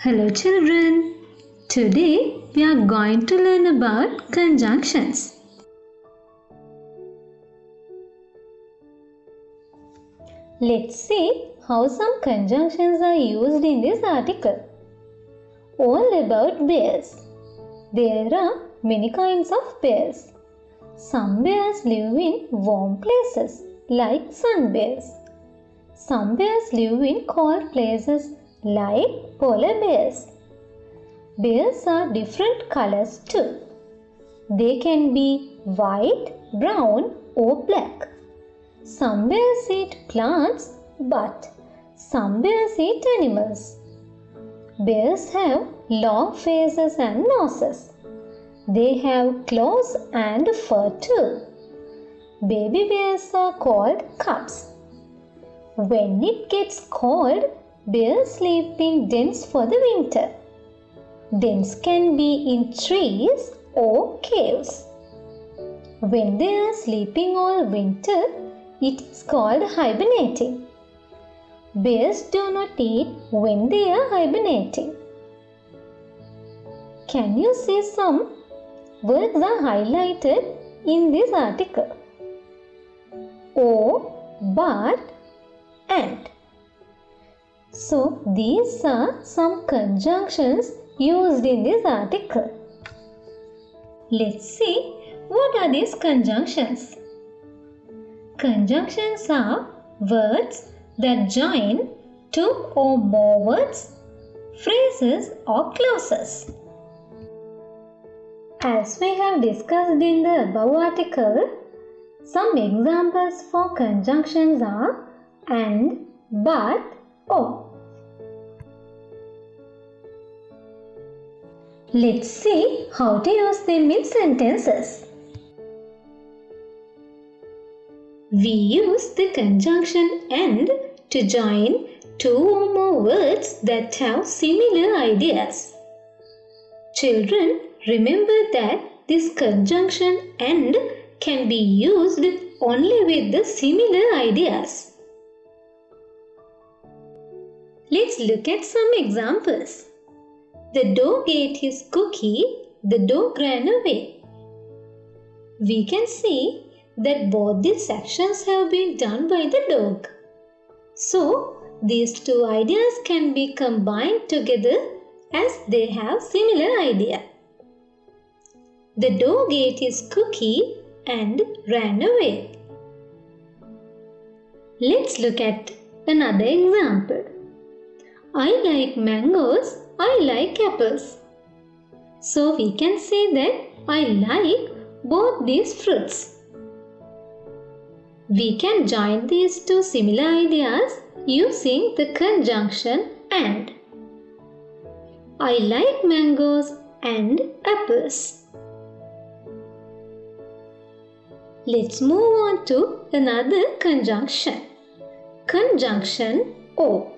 Hello children. Today we are going to learn about conjunctions. Let's see how some conjunctions are used in this article. All about bears. There are many kinds of bears. Some bears live in warm places like sun bears. Some bears live in cold places like polar bears. Bears are different colors too. They can be white, brown or black. Some bears eat plants, but some bears eat animals. Bears have long faces and noses. They have claws and fur too. Baby bears are called cubs. When it gets cold, bears sleep in dens for the winter. Dens can be in trees or caves. When they are sleeping all winter, it is called hibernating. Bears do not eat when they are hibernating. Can you see some words are highlighted in this article? O, but, and. So these are some conjunctions used in this article. Let's see what are these conjunctions. Conjunctions are words that join two or more words, phrases or clauses. As we have discussed in the above article, some examples for conjunctions are and, but, or. Let's see how to use them in sentences. We use the conjunction and to join two or more words that have similar ideas. Children, remember that this conjunction and can be used only with the similar ideas. Let's look at some examples. The dog ate his cookie, the dog ran away. We can see that both these actions have been done by the dog. So, these two ideas can be combined together as they have similar idea. The dog ate his cookie and ran away. Let's look at another example. I like mangoes, I like apples. So we can say that I like both these fruits. We can join these two similar ideas using the conjunction and. I like mangoes and apples. Let's move on to another conjunction. Conjunction or.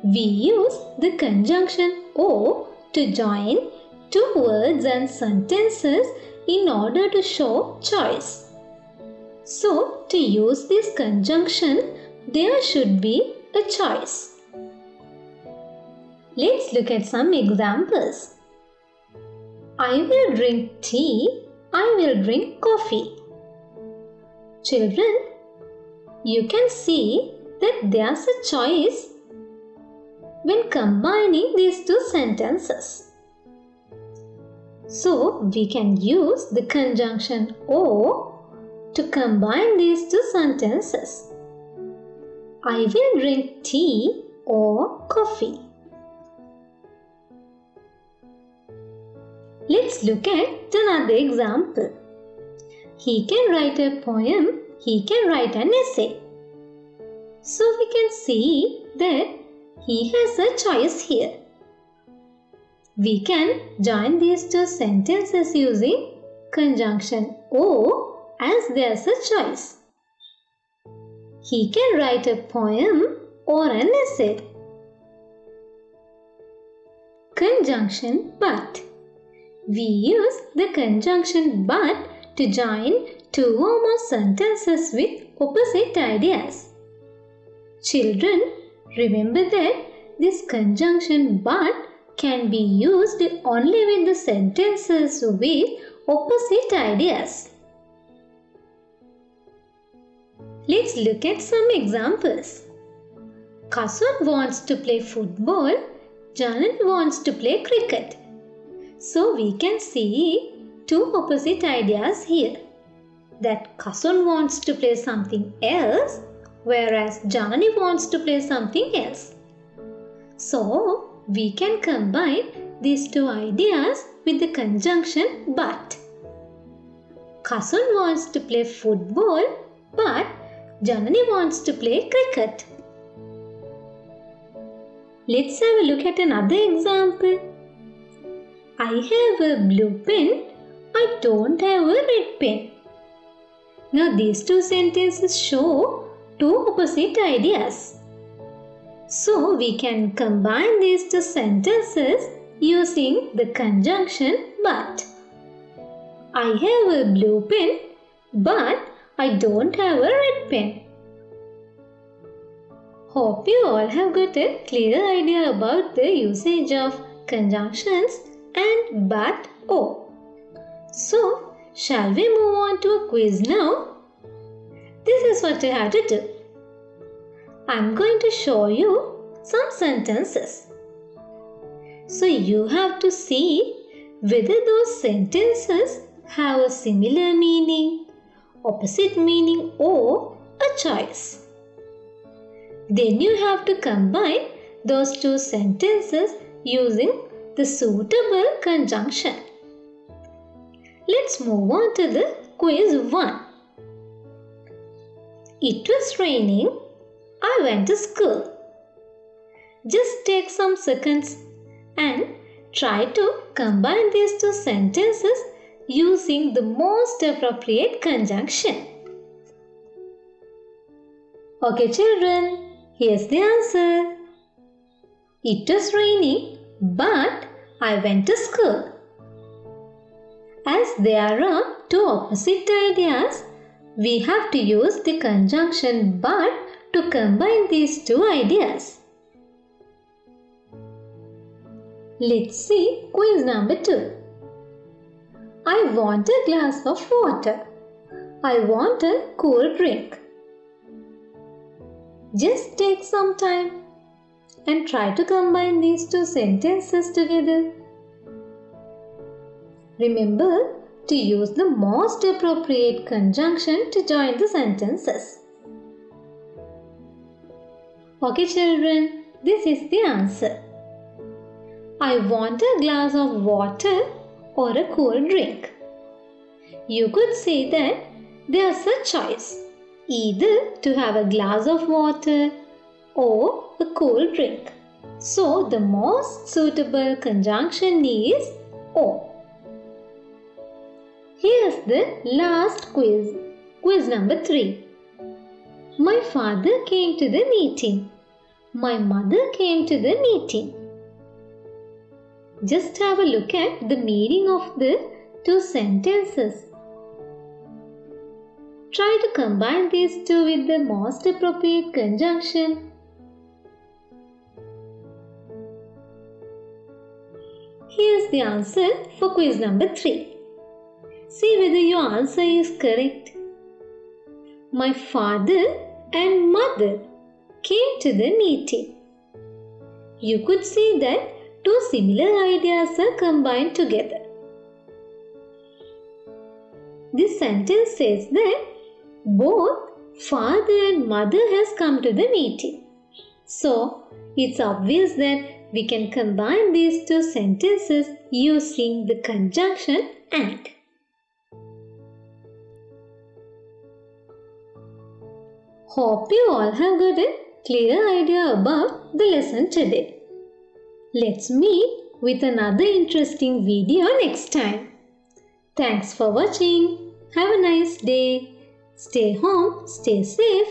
We use the conjunction or to join two words and sentences in order to show choice. So, to use this conjunction, there should be a choice. Let's look at some examples. I will drink tea, I will drink coffee. Children, you can see that there's a choice when combining these two sentences. So, we can use the conjunction or to combine these two sentences. I will drink tea or coffee. Let's look at another example. He can write a poem, he can write an essay. So, we can see that he has a choice here. We can join these two sentences using conjunction or as there's a choice. He can write a poem or an essay. Conjunction but. We use the conjunction but to join two or more sentences with opposite ideas. Children, remember that this conjunction but can be used only with the sentences with opposite ideas. Let's look at some examples. Kasun wants to play football, Janani wants to play cricket. So we can see two opposite ideas here. That Kasun wants to play something else, whereas Janani wants to play something else. So we can combine these two ideas with the conjunction but. Kasun wants to play football, but Janani wants to play cricket. Let's have a look at another example. I have a blue pen, I don't have a red pen. Now these two sentences show two opposite ideas. So we can combine these two sentences using the conjunction but. I have a blue pen, but I don't have a red pen. Hope you all have got a clear idea about the usage of conjunctions and but or. So, shall we move on to a quiz now? This is what you have to do. I am going to show you some sentences. So, you have to see whether those sentences have a similar meaning, opposite meaning or a choice. Then you have to combine those two sentences using the suitable conjunction. Let's move on to the quiz 1. It was raining. I went to school. Just take some seconds and try to combine these two sentences using the most appropriate conjunction. Okay children, here's the answer. It was raining, but I went to school. As there are two opposite ideas, we have to use the conjunction but to combine these two ideas. Let's see quiz number 2. I want a glass of water. I want a cool drink. Just take some time and try to combine these two sentences together. Remember to use the most appropriate conjunction to join the sentences. Okay children, this is the answer. I want a glass of water or a cool drink. You could say that there's a choice, either to have a glass of water or a cool drink. So the most suitable conjunction is or. Here's the last quiz, quiz number 3. My father came to the meeting. My mother came to the meeting. Just have a look at the meaning of the two sentences. Try to combine these two with the most appropriate conjunction. Here's the answer for quiz number 3. See whether your answer is correct. My father and mother came to the meeting. You could see that two similar ideas are combined together. This sentence says that both father and mother has come to the meeting. So, it's obvious that we can combine these two sentences using the conjunction and. Hope you all have got a clear idea about the lesson today. Let's meet with another interesting video next time. Thanks for watching. Have a nice day. Stay home, stay safe.